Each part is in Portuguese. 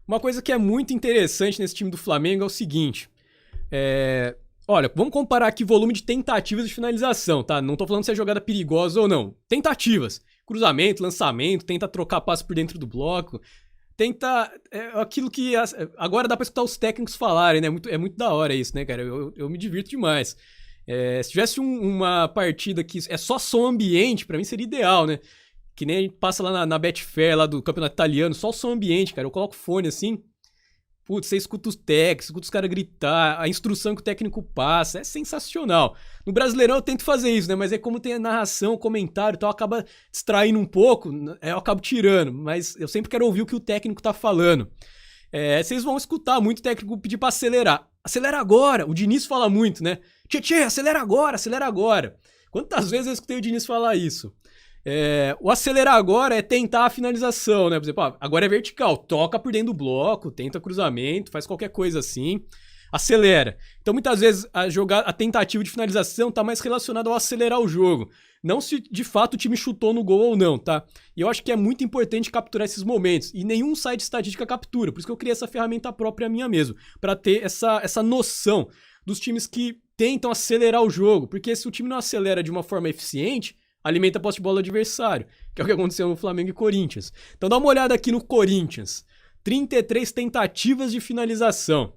Uma coisa que é muito interessante nesse time do Flamengo é o seguinte. Olha, vamos comparar aqui volume de tentativas de finalização, tá? Não tô falando se é jogada perigosa ou não. Tentativas. Cruzamento, lançamento, tenta trocar passe por dentro do bloco. Tenta. Aquilo que. Agora dá pra escutar os técnicos falarem, né? É muito da hora isso, né, cara? Eu me divirto demais. Se tivesse uma partida que é só som ambiente, pra mim seria ideal, né? Que nem a gente passa lá na Betfair, lá do campeonato italiano, só o som ambiente, cara. Eu coloco o fone assim. Putz, você escuta os técnicos, escuta os caras gritar, a instrução que o técnico passa, é sensacional. No Brasileirão eu tento fazer isso, né? Mas é como tem a narração, o comentário e tal, acaba distraindo um pouco, eu acabo tirando, mas eu sempre quero ouvir o que o técnico tá falando. Vocês vão escutar muito o técnico pedir pra acelerar. Acelera agora! O Diniz fala muito, né? Tchê, acelera agora, acelera agora! Quantas vezes eu escutei o Diniz falar isso? O acelerar agora é tentar a finalização, né? Por exemplo, agora é vertical, toca por dentro do bloco, tenta cruzamento, faz qualquer coisa assim, acelera. Então muitas vezes a tentativa de finalização tá mais relacionada ao acelerar o jogo, não se de fato o time chutou no gol ou não, tá? E eu acho que é muito importante capturar esses momentos, e nenhum site de estatística captura, por isso que eu criei essa ferramenta própria minha mesmo, para ter essa noção dos times que tentam acelerar o jogo, porque se o time não acelera de uma forma eficiente, alimenta a posse de bola do adversário, que é o que aconteceu no Flamengo e Corinthians. Então dá uma olhada aqui no Corinthians. 33 tentativas de finalização.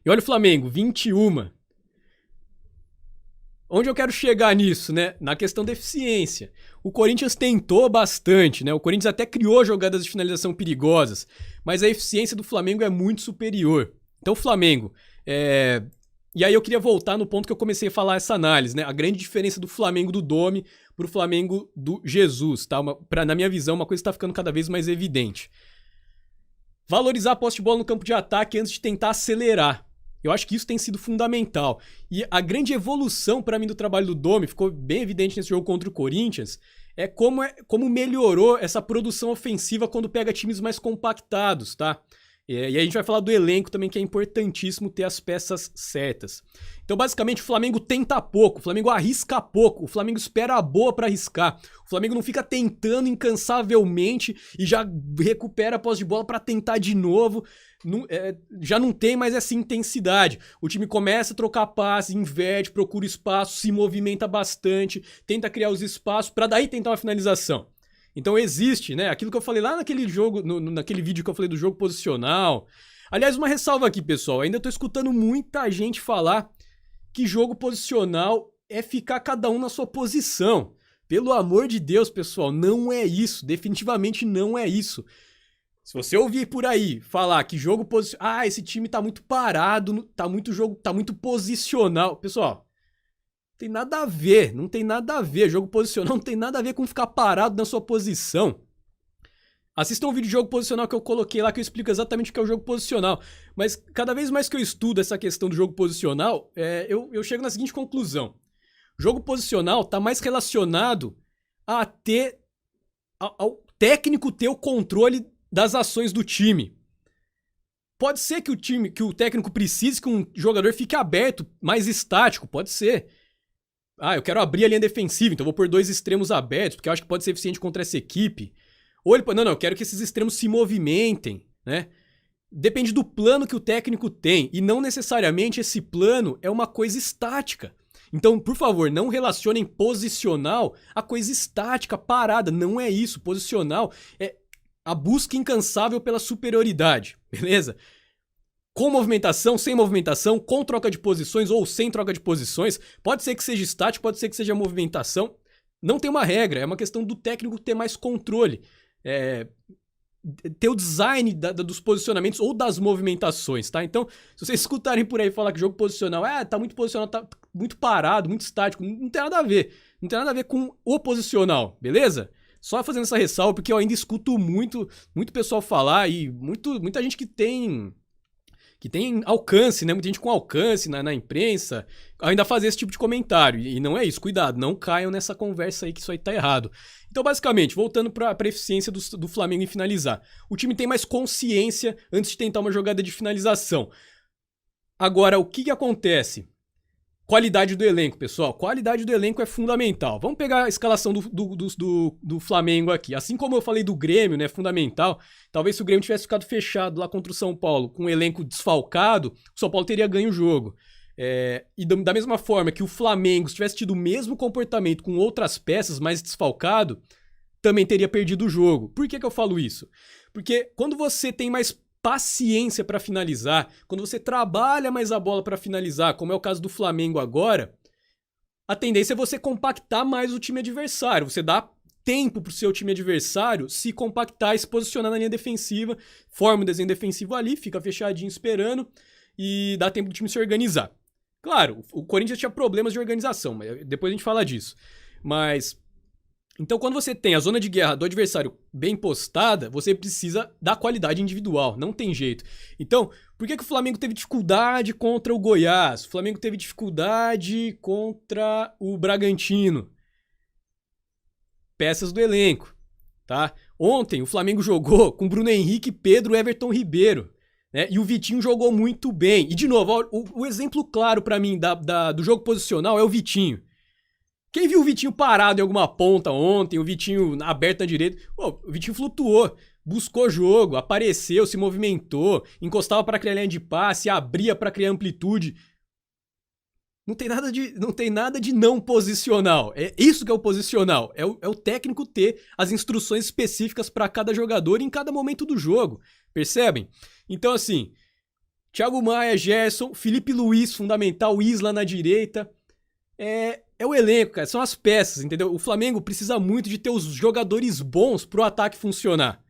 E olha o Flamengo, 21. Onde eu quero chegar nisso, né? Na questão da eficiência. O Corinthians tentou bastante, né? O Corinthians até criou jogadas de finalização perigosas, mas a eficiência do Flamengo é muito superior. Então o Flamengo... E aí eu queria voltar no ponto que eu comecei a falar essa análise, né? A grande diferença do Flamengo do Domi pro Flamengo do Jesus, tá? Na minha visão, uma coisa está ficando cada vez mais evidente. Valorizar a posse de bola no campo de ataque antes de tentar acelerar. Eu acho que isso tem sido fundamental. E a grande evolução para mim do trabalho do Domi, ficou bem evidente nesse jogo contra o Corinthians, é como melhorou essa produção ofensiva quando pega times mais compactados, tá? E aí a gente vai falar do elenco também, que é importantíssimo ter as peças certas. Então, basicamente, o Flamengo tenta pouco, o Flamengo arrisca pouco, o Flamengo espera a boa pra arriscar. O Flamengo não fica tentando incansavelmente e já recupera a posse de bola pra tentar de novo. Já não tem mais essa intensidade. O time começa a trocar passe, inverte, procura espaço, se movimenta bastante, tenta criar os espaços pra daí tentar uma finalização. Então existe, né, aquilo que eu falei lá naquele jogo, naquele vídeo que eu falei do jogo posicional. Aliás, uma ressalva aqui, pessoal, ainda tô escutando muita gente falar que jogo posicional é ficar cada um na sua posição. Pelo amor de Deus, pessoal, não é isso, definitivamente não é isso. Se você ouvir por aí falar que jogo posicional, esse time tá muito parado, tá muito posicional, pessoal, tem nada a ver, não tem nada a ver. Jogo posicional não tem nada a ver com ficar parado na sua posição. Assistam um vídeo de jogo posicional que eu coloquei lá, que eu explico exatamente o que é o jogo posicional. Mas cada vez mais que eu estudo essa questão do jogo posicional, eu chego na seguinte conclusão. O jogo posicional está mais relacionado ao técnico ter o controle das ações do time. Pode ser que o técnico precise que um jogador fique aberto, mais estático, pode ser. Eu quero abrir a linha defensiva, então vou pôr 2 extremos abertos, porque eu acho que pode ser eficiente contra essa equipe. Ou ele pode, não, eu quero que esses extremos se movimentem, né? Depende do plano que o técnico tem, e não necessariamente esse plano é uma coisa estática. Então, por favor, não relacionem posicional a coisa estática, parada, não é isso. Posicional é a busca incansável pela superioridade, beleza? Com movimentação, sem movimentação, com troca de posições ou sem troca de posições. Pode ser que seja estático, pode ser que seja movimentação. Não tem uma regra, é uma questão do técnico ter mais controle. Ter o design dos posicionamentos ou das movimentações, tá? Então, se vocês escutarem por aí falar que jogo posicional, tá muito posicional, tá muito parado, muito estático, não tem nada a ver. Não tem nada a ver com o posicional, beleza? Só fazendo essa ressalva, porque eu ainda escuto muito pessoal falar e muita gente que tem alcance, né? Muita gente com alcance na imprensa ainda fazer esse tipo de comentário. E não é isso, cuidado, não caiam nessa conversa aí que isso aí tá errado. Então, basicamente, voltando pra eficiência do Flamengo em finalizar. O time tem mais consciência antes de tentar uma jogada de finalização. Agora, o que acontece? Qualidade do elenco, pessoal. Qualidade do elenco é fundamental. Vamos pegar a escalação do Flamengo aqui. Assim como eu falei do Grêmio, né? Fundamental. Talvez se o Grêmio tivesse ficado fechado lá contra o São Paulo, com um elenco desfalcado, o São Paulo teria ganho o jogo. E da mesma forma que o Flamengo, se tivesse tido o mesmo comportamento com outras peças, mais desfalcado, também teria perdido o jogo. Por que eu falo isso? Porque quando você tem mais paciência para finalizar, quando você trabalha mais a bola para finalizar, como é o caso do Flamengo agora, a tendência é você compactar mais o time adversário, você dá tempo pro seu time adversário se compactar e se posicionar na linha defensiva, forma o desenho defensivo ali, fica fechadinho esperando e dá tempo do time se organizar. Claro, o Corinthians tinha problemas de organização, mas depois a gente fala disso. Mas então, quando você tem a zona de guerra do adversário bem postada, você precisa da qualidade individual, não tem jeito. Então, por que o Flamengo teve dificuldade contra o Goiás? O Flamengo teve dificuldade contra o Bragantino? Peças do elenco, tá? Ontem, o Flamengo jogou com Bruno Henrique, Pedro, Everton Ribeiro, né? E o Vitinho jogou muito bem. E, de novo, o exemplo claro pra mim do jogo posicional é o Vitinho. Quem viu o Vitinho parado em alguma ponta ontem, o Vitinho aberto na direita, o Vitinho flutuou, buscou jogo, apareceu, se movimentou, encostava para criar linha de passe, abria para criar amplitude. Não tem nada de não posicional. É isso que é o posicional. É o técnico ter as instruções específicas para cada jogador em cada momento do jogo. Percebem? Então, assim, Thiago Maia, Gerson, Felipe Luiz, fundamental, Isla na direita. É o elenco, cara, são as peças, entendeu? O Flamengo precisa muito de ter os jogadores bons pro ataque funcionar.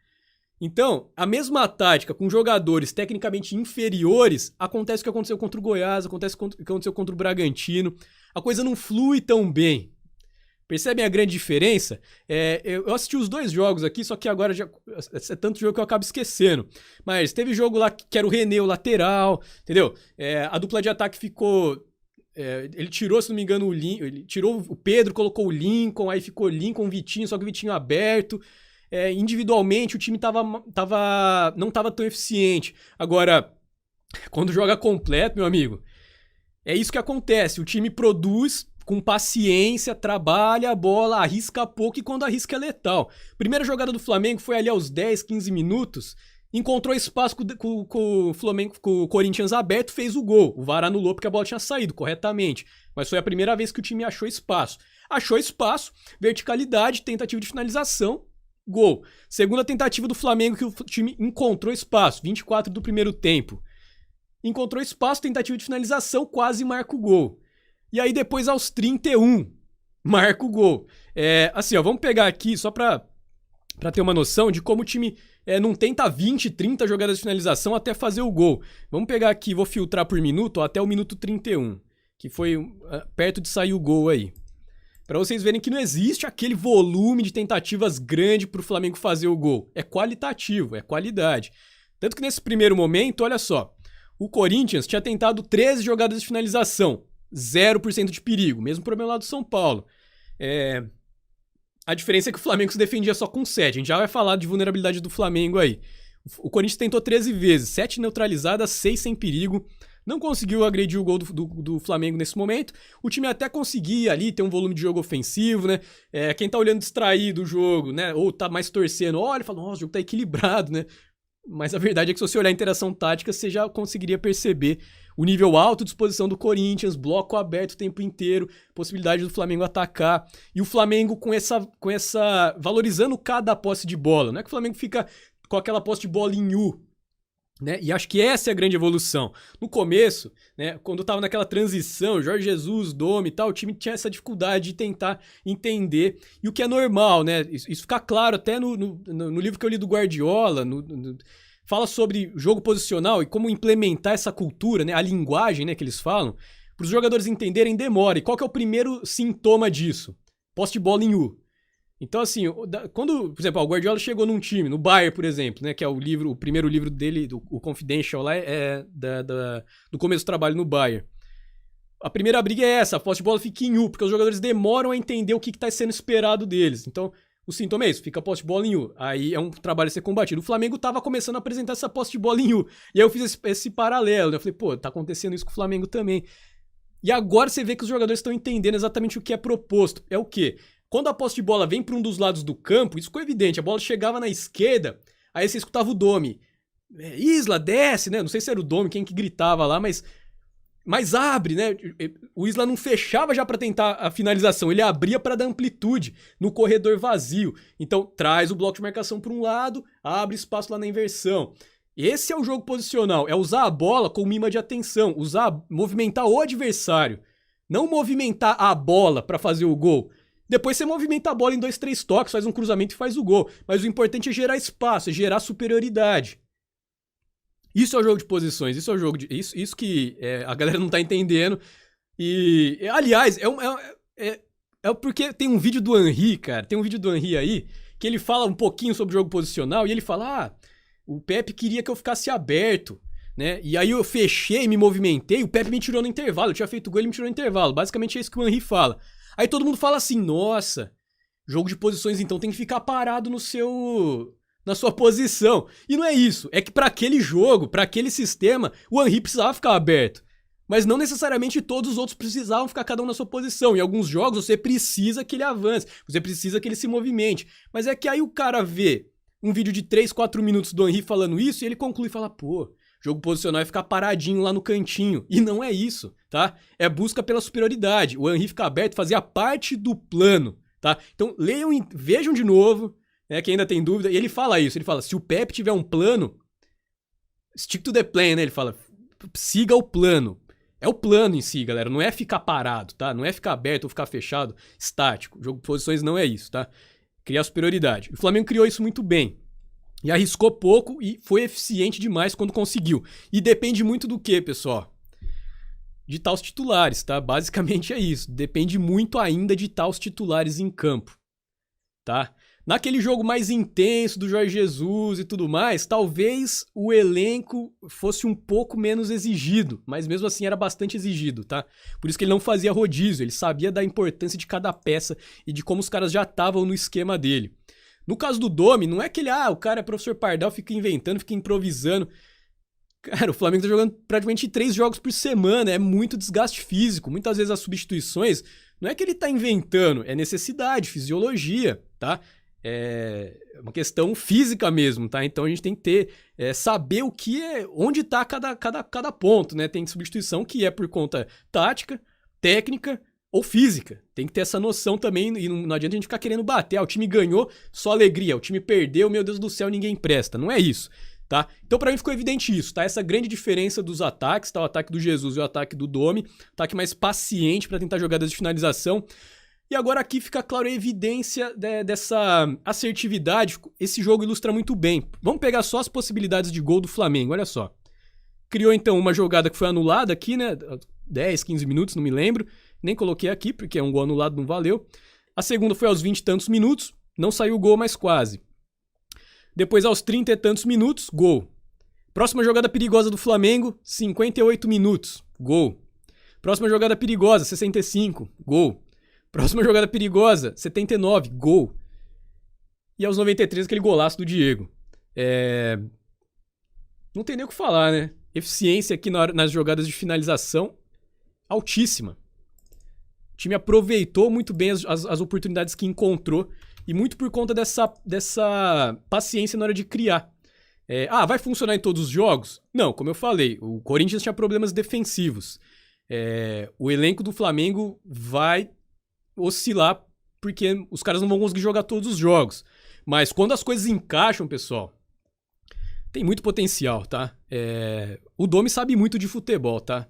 Então, a mesma tática com jogadores tecnicamente inferiores, acontece o que aconteceu contra o Goiás, acontece o que aconteceu contra o Bragantino. A coisa não flui tão bem. Percebem a grande diferença? Eu assisti os dois jogos aqui, só que agora já é tanto jogo que eu acabo esquecendo. Mas teve jogo lá que era o René, o lateral, entendeu? A dupla de ataque ficou... ele tirou, se não me engano, ele tirou o Pedro, colocou o Lincoln, aí ficou Lincoln, Vitinho, só que o Vitinho aberto. Individualmente o time não tava tão eficiente. Agora, quando joga completo, meu amigo, é isso que acontece. O time produz com paciência, trabalha a bola, arrisca pouco e quando arrisca é letal. Primeira jogada do Flamengo foi ali aos 10, 15 minutos. Encontrou espaço com o Flamengo, com o Corinthians aberto, fez o gol. O VAR anulou porque a bola tinha saído corretamente. Mas foi a primeira vez que o time achou espaço. Achou espaço, verticalidade, tentativa de finalização, gol. Segunda tentativa do Flamengo que o time encontrou espaço, 24 do primeiro tempo. Encontrou espaço, tentativa de finalização, quase marca o gol. E aí depois aos 31, marca o gol. Assim, ó, vamos pegar aqui só pra ter uma noção de como o time... não tenta 20, 30 jogadas de finalização até fazer o gol. Vamos pegar aqui, vou filtrar por minuto, até o minuto 31, que foi perto de sair o gol aí. Pra vocês verem que não existe aquele volume de tentativas grande pro Flamengo fazer o gol. É qualitativo, é qualidade. Tanto que nesse primeiro momento, olha só, o Corinthians tinha tentado 13 jogadas de finalização, 0% de perigo, mesmo problema lá do São Paulo. A diferença é que o Flamengo se defendia só com 7. A gente já vai falar de vulnerabilidade do Flamengo aí. O Corinthians tentou 13 vezes, 7 neutralizadas, 6 sem perigo. Não conseguiu agredir o gol do Flamengo nesse momento. O time até conseguia ali ter um volume de jogo ofensivo, né? Quem tá olhando distraído o jogo, né? Ou tá mais torcendo, olha e fala, nossa, o jogo tá equilibrado, né? Mas a verdade é que se você olhar a interação tática, você já conseguiria perceber o nível alto de disposição do Corinthians, bloco aberto o tempo inteiro, possibilidade do Flamengo atacar. E o Flamengo com essa valorizando cada posse de bola. Não é que o Flamengo fica com aquela posse de bola em U, né? E acho que essa é a grande evolução. No começo, né, quando tava naquela transição, Jorge Jesus, Domi e tal, o time tinha essa dificuldade de tentar entender. E o que é normal, né? Isso fica claro até no livro que eu li do Guardiola, fala sobre jogo posicional e como implementar essa cultura, né, a linguagem, né, que eles falam, para os jogadores entenderem demora. E qual que é o primeiro sintoma disso? Posse de bola em U. Então, assim, quando, por exemplo, o Guardiola chegou num time, no Bayern, por exemplo, né, que é o primeiro livro dele, o Confidential lá, do começo do trabalho no Bayern. A primeira briga é essa, a posse de bola fica em U, porque os jogadores demoram a entender o que está sendo esperado deles. Então, o sintoma é isso, fica a posse de bola em U. Aí é um trabalho a ser combatido. O Flamengo tava começando a apresentar essa posse de bola em U. E aí eu fiz esse paralelo, né? Eu falei, pô, tá acontecendo isso com o Flamengo também. E agora você vê que os jogadores estão entendendo exatamente o que é proposto. É o quê? Quando a posse de bola vem para um dos lados do campo, isso ficou evidente. A bola chegava na esquerda, aí você escutava o Domi. Isla, desce, né? Não sei se era o Domi, quem que gritava lá, mas abre, né? O Isla não fechava já para tentar a finalização, ele abria para dar amplitude no corredor vazio. Então traz o bloco de marcação para um lado, abre espaço lá na inversão. Esse é o jogo posicional, é usar a bola como imã de atenção, movimentar o adversário, não movimentar a bola para fazer o gol. Depois você movimenta a bola em 2, 3 toques, faz um cruzamento e faz o gol. Mas o importante é gerar espaço, é gerar superioridade. Isso é o jogo de posições, isso é o jogo de. Isso que a galera não tá entendendo. E, aliás, é porque tem um vídeo do Henry, cara. Tem um vídeo do Henry aí que ele fala um pouquinho sobre o jogo posicional e ele fala: o Pepe queria que eu ficasse aberto, né? E aí eu fechei, me movimentei, o Pepe me tirou no intervalo. Eu tinha feito gol, ele me tirou no intervalo. Basicamente é isso que o Henry fala. Aí todo mundo fala assim: nossa, jogo de posições então tem que ficar parado na sua posição. E não é isso. É que para aquele jogo, para aquele sistema, o Henry precisava ficar aberto. Mas não necessariamente todos os outros precisavam ficar cada um na sua posição. Em alguns jogos você precisa que ele avance, você precisa que ele se movimente. Mas é que aí o cara vê um vídeo de 3, 4 minutos do Henry falando isso e ele conclui e fala: pô, jogo posicional é ficar paradinho lá no cantinho. E não é isso, tá? É busca pela superioridade. O Henry ficar aberto fazia parte do plano, tá? Então leiam, vejam de novo, que ainda tem dúvida. E ele fala isso, ele fala: se o Pepe tiver um plano, stick to the plan, né? Ele fala: siga o plano. É o plano em si, galera. Não é ficar parado, tá? Não é ficar aberto ou ficar fechado, estático. O jogo de posições não é isso, tá? Criar superioridade. O Flamengo criou isso muito bem. E arriscou pouco e foi eficiente demais quando conseguiu. E depende muito do quê, pessoal? De estar os titulares, tá? Basicamente é isso. Depende muito ainda de estar os titulares em campo, tá? Naquele jogo mais intenso do Jorge Jesus e tudo mais, talvez o elenco fosse um pouco menos exigido, mas mesmo assim era bastante exigido, tá? Por isso que ele não fazia rodízio, ele sabia da importância de cada peça e de como os caras já estavam no esquema dele. No caso do Domi, não é que o cara é professor Pardal, fica inventando, fica improvisando. Cara, o Flamengo tá jogando praticamente 3 jogos por semana, é muito desgaste físico. Muitas vezes as substituições, não é que ele tá inventando, é necessidade, fisiologia, tá? É uma questão física mesmo, tá? Então a gente tem que ter, saber o que onde tá cada ponto, né? Tem substituição que é por conta tática, técnica ou física. Tem que ter essa noção também e não adianta a gente ficar querendo bater. O time ganhou, só alegria. O time perdeu, meu Deus do céu, ninguém presta. Não é isso, tá? Então pra mim ficou evidente isso, tá? Essa grande diferença dos ataques, tá? O ataque do Jesus e o ataque do Domi. Ataque mais paciente pra tentar jogadas de finalização. E agora aqui fica claro a evidência dessa assertividade. Esse jogo ilustra muito bem. Vamos pegar só as possibilidades de gol do Flamengo, olha só. Criou então uma jogada que foi anulada aqui, né? 10, 15 minutos, não me lembro. Nem coloquei aqui, porque é um gol anulado, não valeu. A segunda foi aos 20 e tantos minutos, não saiu gol, mas quase. Depois aos 30 e tantos minutos, gol. Próxima jogada perigosa do Flamengo, 58 minutos, gol. Próxima jogada perigosa, 65, gol. Próxima jogada perigosa, 79, gol. E aos 93, aquele golaço do Diego. Não tem nem o que falar, né? Eficiência aqui nas jogadas de finalização altíssima. O time aproveitou muito bem as oportunidades que encontrou e muito por conta dessa paciência na hora de criar. Vai funcionar em todos os jogos? Não, como eu falei, o Corinthians tinha problemas defensivos. O elenco do Flamengo vai oscilar porque os caras não vão conseguir jogar todos os jogos. Mas quando as coisas encaixam, pessoal, tem muito potencial, tá? O Domi sabe muito de futebol, tá?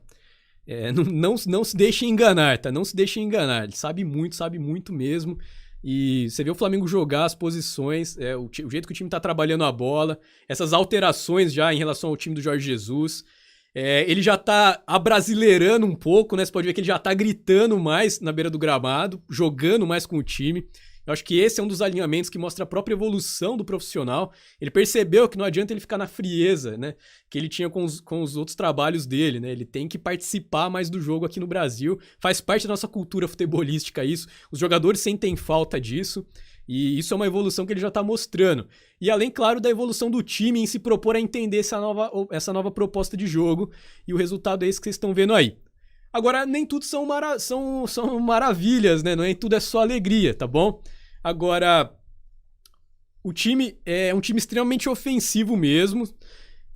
Não se deixem enganar, tá? Não se deixem enganar. Ele sabe muito mesmo. E você vê o Flamengo jogar as posições, o jeito que o time tá trabalhando a bola, essas alterações já em relação ao time do Jorge Jesus. Ele já tá abrasileirando um pouco, né? Você pode ver que ele já tá gritando mais na beira do gramado, jogando mais com o time. Eu acho que esse é um dos alinhamentos que mostra a própria evolução do profissional. Ele percebeu que não adianta ele ficar na frieza, né? Que ele tinha com os outros trabalhos dele, né? Ele tem que participar mais do jogo aqui no Brasil. Faz parte da nossa cultura futebolística isso. Os jogadores sentem falta disso. E isso é uma evolução que ele já tá mostrando. E além, claro, da evolução do time em se propor a entender essa nova proposta de jogo. E o resultado é esse que vocês estão vendo aí. Agora, nem tudo são maravilhas, né? Nem tudo é só alegria, tá bom? Agora, o time é um time extremamente ofensivo mesmo.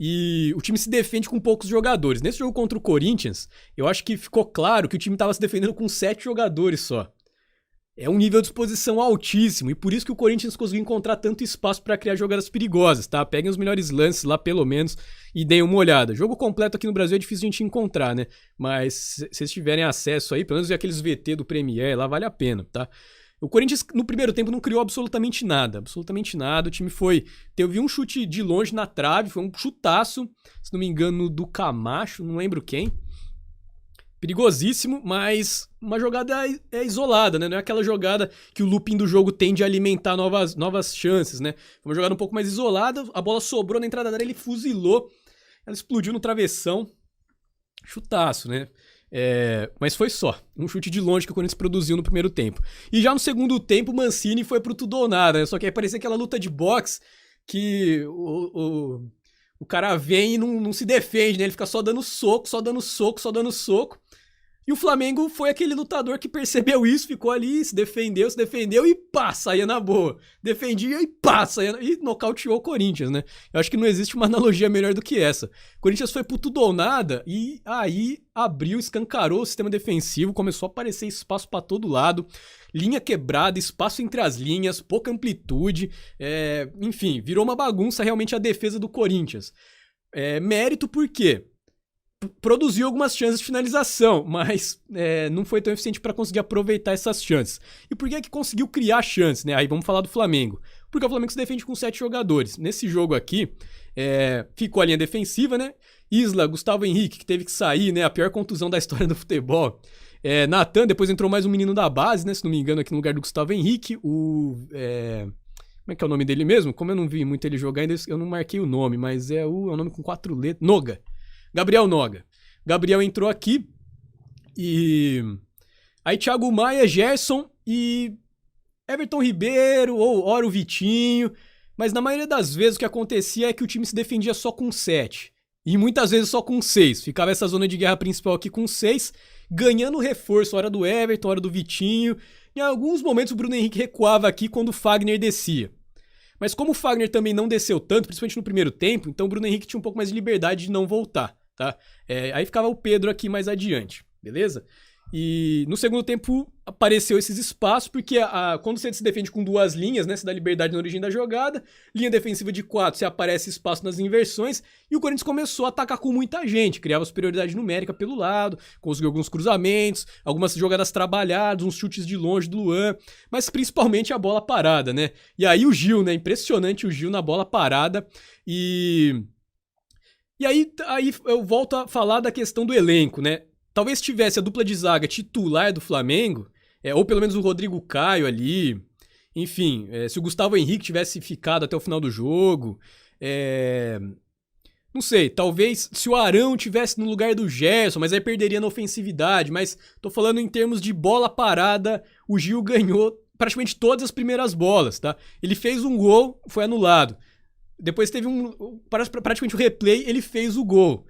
E o time se defende com poucos jogadores. Nesse jogo contra o Corinthians, eu acho que ficou claro que o time estava se defendendo com 7 jogadores só. É um nível de exposição altíssimo, e por isso que o Corinthians conseguiu encontrar tanto espaço para criar jogadas perigosas, tá? Peguem os melhores lances lá, pelo menos, e deem uma olhada. Jogo completo aqui no Brasil é difícil a gente encontrar, né? Mas se vocês tiverem acesso aí, pelo menos ver aqueles VT do Premiere lá, vale a pena, tá? O Corinthians, no primeiro tempo, não criou absolutamente nada. Absolutamente nada. O time teve um chute de longe na trave, foi um chutaço, se não me engano, do Camacho, não lembro quem. Perigosíssimo, mas uma jogada isolada, né? Não é aquela jogada que o looping do jogo tende a alimentar novas chances, né? Foi uma jogada um pouco mais isolada, a bola sobrou na entrada da área, ele fuzilou, ela explodiu no travessão. Chutaço, né? Mas foi só um chute de longe que o Corinthians produziu no primeiro tempo. E já no segundo tempo, o Mancini foi pro tudo ou nada, né? Só que aí parecia aquela luta de boxe que o cara vem e não se defende, né? Ele fica só dando soco, só dando soco, só dando soco. E o Flamengo foi aquele lutador que percebeu isso, ficou ali, se defendeu e pá, saía na boa. Defendia e pá, e nocauteou o Corinthians, né? Eu acho que não existe uma analogia melhor do que essa. O Corinthians foi pro tudo ou nada e aí abriu, escancarou o sistema defensivo, começou a aparecer espaço pra todo lado, linha quebrada, espaço entre as linhas, pouca amplitude, enfim, virou uma bagunça realmente a defesa do Corinthians. Mérito por quê? Produziu algumas chances de finalização, mas não foi tão eficiente para conseguir aproveitar essas chances. E por que é que conseguiu criar chances, né? Aí vamos falar do Flamengo. Porque o Flamengo se defende com 7 jogadores. Nesse jogo aqui, ficou a linha defensiva, né? Isla, Gustavo Henrique, que teve que sair, né? A pior contusão da história do futebol. Natan, depois entrou mais um menino da base, né? Se não me engano, aqui no lugar do Gustavo Henrique. Como é que é o nome dele mesmo? Como eu não vi muito ele jogar, ainda eu não marquei o nome, mas é um nome com 4 letras. Noga. Gabriel Noga. Gabriel entrou aqui e aí Thiago Maia, Gerson e Everton Ribeiro ou ora o Vitinho, mas na maioria das vezes o que acontecia é que o time se defendia só com 7 e muitas vezes só com 6. Ficava essa zona de guerra principal aqui com 6, ganhando reforço, hora do Everton, hora do Vitinho. Em alguns momentos o Bruno Henrique recuava aqui quando o Fagner descia. Mas como o Fagner também não desceu tanto, principalmente no primeiro tempo, então o Bruno Henrique tinha um pouco mais de liberdade de não voltar, tá? Aí ficava o Pedro aqui mais adiante, beleza? E no segundo tempo apareceu esses espaços, porque quando você se defende com 2 linhas, né, você dá liberdade na origem da jogada, linha defensiva de 4, você aparece espaço nas inversões, e o Corinthians começou a atacar com muita gente, criava superioridade numérica pelo lado, conseguiu alguns cruzamentos, algumas jogadas trabalhadas, uns chutes de longe do Luan, mas principalmente a bola parada, né? E aí o Gil, né, impressionante o Gil na bola parada, e aí eu volto a falar da questão do elenco, né? Talvez tivesse a dupla de zaga titular do Flamengo, ou pelo menos o Rodrigo Caio ali, enfim, se o Gustavo Henrique tivesse ficado até o final do jogo, não sei, talvez se o Arão tivesse no lugar do Gerson, mas aí perderia na ofensividade, mas tô falando em termos de bola parada, o Gil ganhou praticamente todas as primeiras bolas, tá? Ele fez um gol, foi anulado. Depois teve praticamente um replay, ele fez o gol.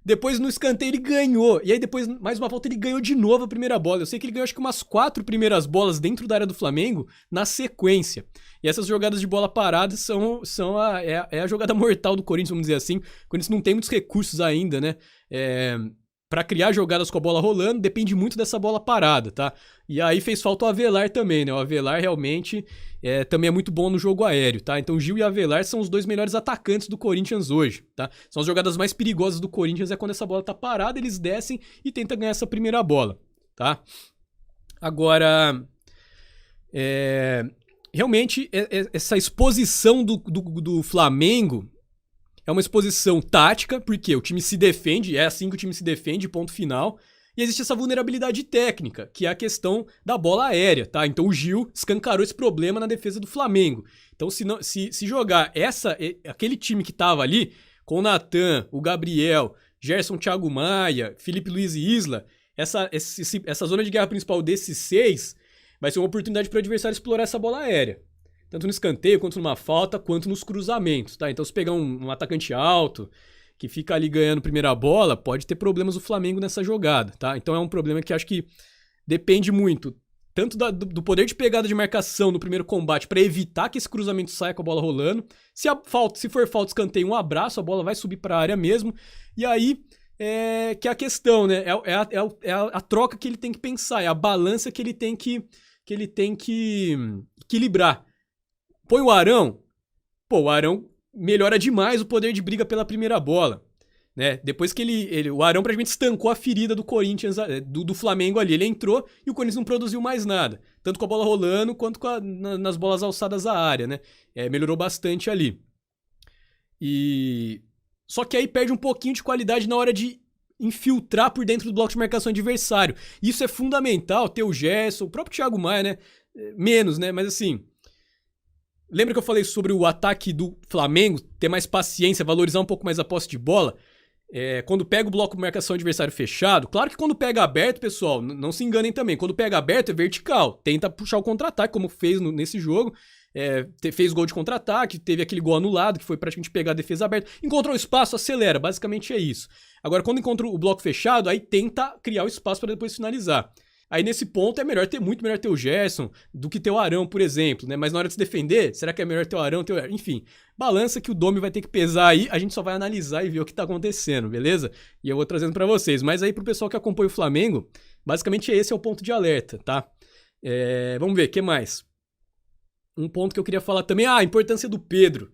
Depois no escanteio ele ganhou. E aí depois, mais uma volta, ele ganhou de novo a primeira bola. Eu sei que ele ganhou acho que umas 4 primeiras bolas dentro da área do Flamengo na sequência. E essas jogadas de bola parada são a jogada mortal do Corinthians, vamos dizer assim. O Corinthians não tem muitos recursos ainda, né? Pra criar jogadas com a bola rolando, depende muito dessa bola parada, tá? E aí fez falta o Avelar também, né? O Avelar realmente também é muito bom no jogo aéreo, tá? Então Gil e Avelar são os 2 melhores atacantes do Corinthians hoje, tá? São as jogadas mais perigosas do Corinthians, quando essa bola tá parada, eles descem e tentam ganhar essa primeira bola, tá? Agora, realmente, essa exposição do Flamengo é uma exposição tática, porque o time se defende, é assim que o time se defende, ponto final. E existe essa vulnerabilidade técnica, que é a questão da bola aérea, tá? Então o Gil escancarou esse problema na defesa do Flamengo. Então se jogar aquele time que tava ali, com o Natan, o Gabriel, Gerson, Thiago Maia, Felipe Luiz e Isla, essa zona de guerra principal desses 6 vai ser uma oportunidade para o adversário explorar essa bola aérea. Tanto no escanteio, quanto numa falta, quanto nos cruzamentos, tá? Então se pegar um atacante alto que fica ali ganhando primeira bola, pode ter problemas o Flamengo nessa jogada, tá? Então é um problema que acho que depende muito, tanto do poder de pegada de marcação no primeiro combate para evitar que esse cruzamento saia com a bola rolando. Se for falta, escanteio, um abraço, a bola vai subir para a área mesmo. E aí que é a questão, né? É a troca que ele tem que pensar, é a balança que ele tem que equilibrar. Põe o Arão, o Arão melhora demais o poder de briga pela primeira bola, né? Depois que o Arão praticamente estancou a ferida do Corinthians, do Flamengo ali. Ele entrou e o Corinthians não produziu mais nada, tanto com a bola rolando quanto nas bolas alçadas à área, né? Melhorou bastante ali. Só que aí perde um pouquinho de qualidade na hora de infiltrar por dentro do bloco de marcação adversário. Isso é fundamental, ter o Gerson, o próprio Thiago Maia, né? Menos, né? Mas assim, lembra que eu falei sobre o ataque do Flamengo, ter mais paciência, valorizar um pouco mais a posse de bola? Quando pega o bloco de marcação adversário fechado, claro que quando pega aberto, pessoal, não se enganem também, quando pega aberto é vertical, tenta puxar o contra-ataque, como fez nesse jogo, fez gol de contra-ataque, teve aquele gol anulado, que foi praticamente pegar a defesa aberta, encontrou espaço, acelera, basicamente é isso. Agora, quando encontra o bloco fechado, aí tenta criar o espaço para depois finalizar. Aí nesse ponto muito melhor ter o Gerson do que ter o Arão, por exemplo, né? Mas na hora de se defender, será que é melhor ter o Arão? Enfim, balança que o Domi vai ter que pesar aí, a gente só vai analisar e ver o que tá acontecendo, beleza? E eu vou trazendo para vocês. Mas aí pro pessoal que acompanha o Flamengo, basicamente esse é o ponto de alerta, tá? Vamos ver, o que mais? Um ponto que eu queria falar também, a importância do Pedro.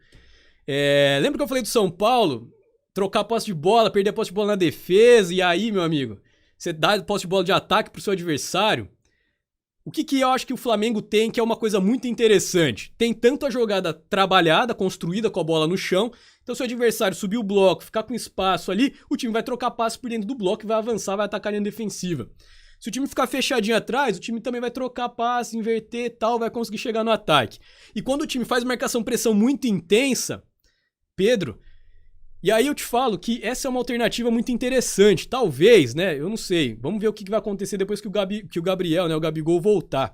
Lembra que eu falei do São Paulo? Trocar a posse de bola, perder a posse de bola na defesa, e aí, meu amigo, você dá a posse de bola de ataque pro seu adversário. O que eu acho que o Flamengo tem, que é uma coisa muito interessante? Tem tanto a jogada trabalhada, construída com a bola no chão, então se o adversário subir o bloco, ficar com espaço ali, o time vai trocar passe por dentro do bloco, vai avançar, vai atacar a linha defensiva. Se o time ficar fechadinho atrás, o time também vai trocar passe, inverter e tal, vai conseguir chegar no ataque. E quando o time faz marcação-pressão muito intensa, Pedro, e aí eu te falo que essa é uma alternativa muito interessante. Talvez, né? Eu não sei. Vamos ver o que vai acontecer depois que o Gabriel, né? O Gabigol voltar.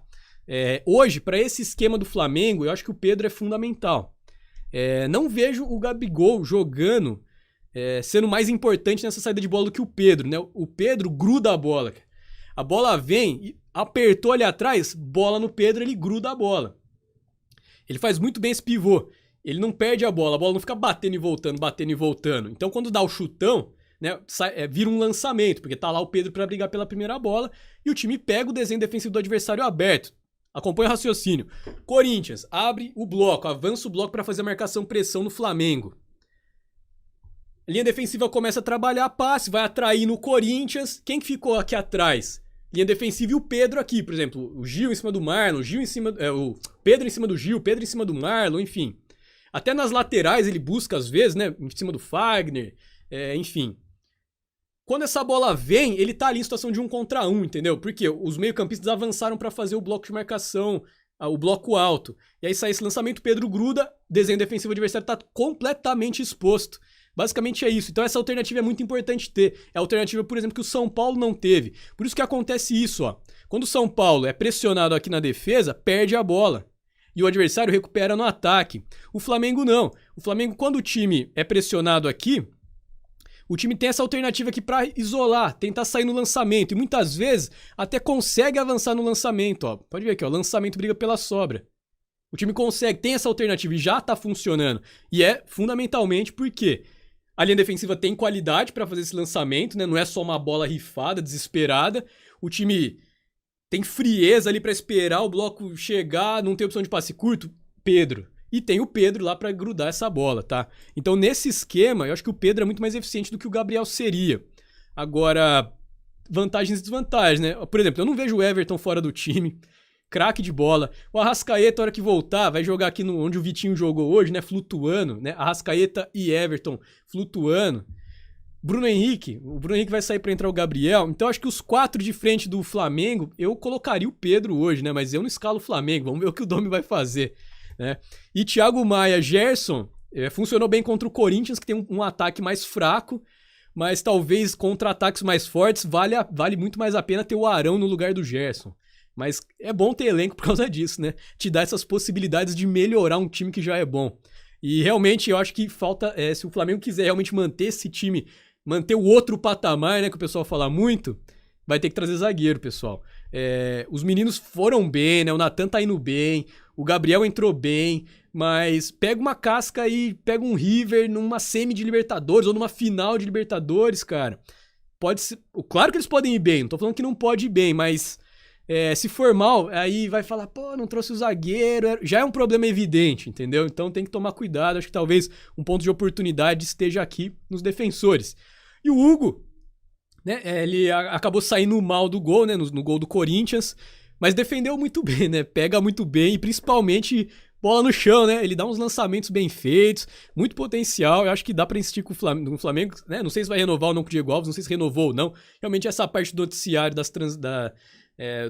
Hoje, para esse esquema do Flamengo, eu acho que o Pedro é fundamental. Não vejo o Gabigol jogando, sendo mais importante nessa saída de bola do que o Pedro, né? O Pedro gruda a bola. A bola vem, apertou ali atrás, bola no Pedro, ele gruda a bola. Ele faz muito bem esse pivô. Ele não perde a bola não fica batendo e voltando. Então, quando dá o chutão, né, vira um lançamento, porque tá lá o Pedro para brigar pela primeira bola e o time pega o desenho defensivo do adversário aberto. Acompanha o raciocínio. Corinthians abre o bloco, avança o bloco para fazer a marcação-pressão no Flamengo. A linha defensiva começa a trabalhar passe, vai atrair no Corinthians. Quem que ficou aqui atrás? Linha defensiva e o Pedro aqui, por exemplo, o Gil em cima do Marlon, o Pedro em cima do Gil, Pedro em cima do Marlon, enfim. Até nas laterais ele busca às vezes, né, em cima do Fagner, enfim. Quando essa bola vem, ele tá ali em situação de 1 contra 1, entendeu? Porque os meio-campistas avançaram para fazer o bloco de marcação, o bloco alto. E aí sai esse lançamento, Pedro gruda, desenho defensivo adversário tá completamente exposto. Basicamente é isso. Então essa alternativa é muito importante ter. É a alternativa, por exemplo, que o São Paulo não teve. Por isso que acontece isso, ó. Quando o São Paulo é pressionado aqui na defesa, perde a bola. E o adversário recupera no ataque. O Flamengo não. O Flamengo, quando o time é pressionado aqui, o time tem essa alternativa aqui para isolar, tentar sair no lançamento. E muitas vezes até consegue avançar no lançamento. Ó. Pode ver aqui, ó, lançamento briga pela sobra. O time consegue, tem essa alternativa e já tá funcionando. E é fundamentalmente porque a linha defensiva tem qualidade para fazer esse lançamento, né? Não é só uma bola rifada, desesperada. O time tem frieza ali para esperar o bloco chegar, não tem opção de passe curto. Pedro. E tem o Pedro lá para grudar essa bola, tá? Então, nesse esquema, eu acho que o Pedro é muito mais eficiente do que o Gabriel seria. Agora, vantagens e desvantagens, né? Por exemplo, eu não vejo o Everton fora do time. Craque de bola. O Arrascaeta, a hora que voltar, vai jogar aqui onde o Vitinho jogou hoje, né? Flutuando, né? Arrascaeta e Everton flutuando. Bruno Henrique. O Bruno Henrique vai sair para entrar o Gabriel. Então, acho que os 4 de frente do Flamengo, eu colocaria o Pedro hoje, né? Mas eu não escalo o Flamengo. Vamos ver o que o Domi vai fazer. Né? E Thiago Maia, Gerson, funcionou bem contra o Corinthians, que tem um ataque mais fraco, mas talvez contra ataques mais fortes vale muito mais a pena ter o Arão no lugar do Gerson. Mas é bom ter elenco por causa disso, né? Te dá essas possibilidades de melhorar um time que já é bom. E realmente eu acho que falta, se o Flamengo quiser realmente manter esse time, manter o outro patamar, né, que o pessoal fala muito, vai ter que trazer zagueiro, pessoal. Os meninos foram bem, né, o Natan tá indo bem, o Gabriel entrou bem, mas pega uma casca aí, pega um River numa semi de Libertadores ou numa final de Libertadores, cara. Pode ser, claro que eles podem ir bem, não tô falando que não pode ir bem, mas se for mal, aí vai falar, pô, não trouxe o zagueiro, já é um problema evidente, entendeu? Então tem que tomar cuidado, acho que talvez um ponto de oportunidade esteja aqui nos defensores. E o Hugo, né, ele acabou saindo mal do gol, né, no gol do Corinthians, mas defendeu muito bem, né, pega muito bem, e principalmente bola no chão, né, ele dá uns lançamentos bem feitos, muito potencial, eu acho que dá pra insistir com o Flamengo, né, não sei se vai renovar ou não com o Diego Alves, não sei se renovou ou não, realmente essa parte do noticiário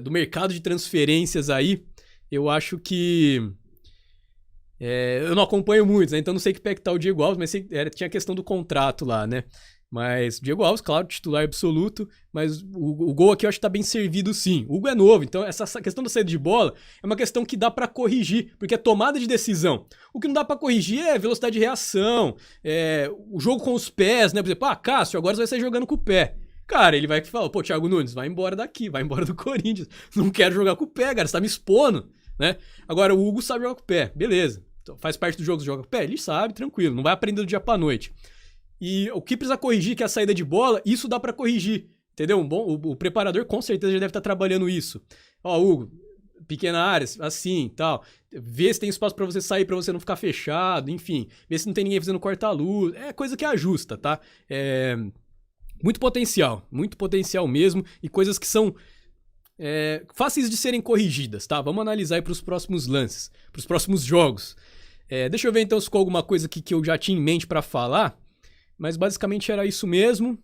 do mercado de transferências aí, eu acho que eu não acompanho muito, né, então não sei que pé que tá o Diego Alves, mas tinha a questão do contrato lá, né. Mas Diego Alves, claro, titular absoluto, mas o gol aqui eu acho que tá bem servido sim. O Hugo é novo, então essa questão da saída de bola é uma questão que dá pra corrigir, porque é tomada de decisão. O que não dá pra corrigir é velocidade de reação, o jogo com os pés, né? Por exemplo, Cássio, agora você vai sair jogando com o pé. Cara, ele vai falar, pô, Thiago Nunes, vai embora daqui, vai embora do Corinthians. Não quero jogar com o pé, cara, você tá me expondo, né? Agora, o Hugo sabe jogar com o pé, beleza. Então, faz parte do jogo, joga com o pé, ele sabe, tranquilo, não vai aprender do dia pra noite. E o que precisa corrigir, que é a saída de bola, isso dá pra corrigir, entendeu? O preparador com certeza já deve estar trabalhando isso. Hugo, pequena área, assim, tal. Vê se tem espaço pra você sair, pra você não ficar fechado, enfim. Vê se não tem ninguém fazendo corta-luz. É coisa que ajusta, tá? Muito potencial mesmo, e coisas que são fáceis de serem corrigidas, tá? Vamos analisar aí pros próximos lances, pros próximos jogos. Deixa eu ver então se ficou alguma coisa aqui que eu já tinha em mente pra falar. Mas basicamente era isso mesmo.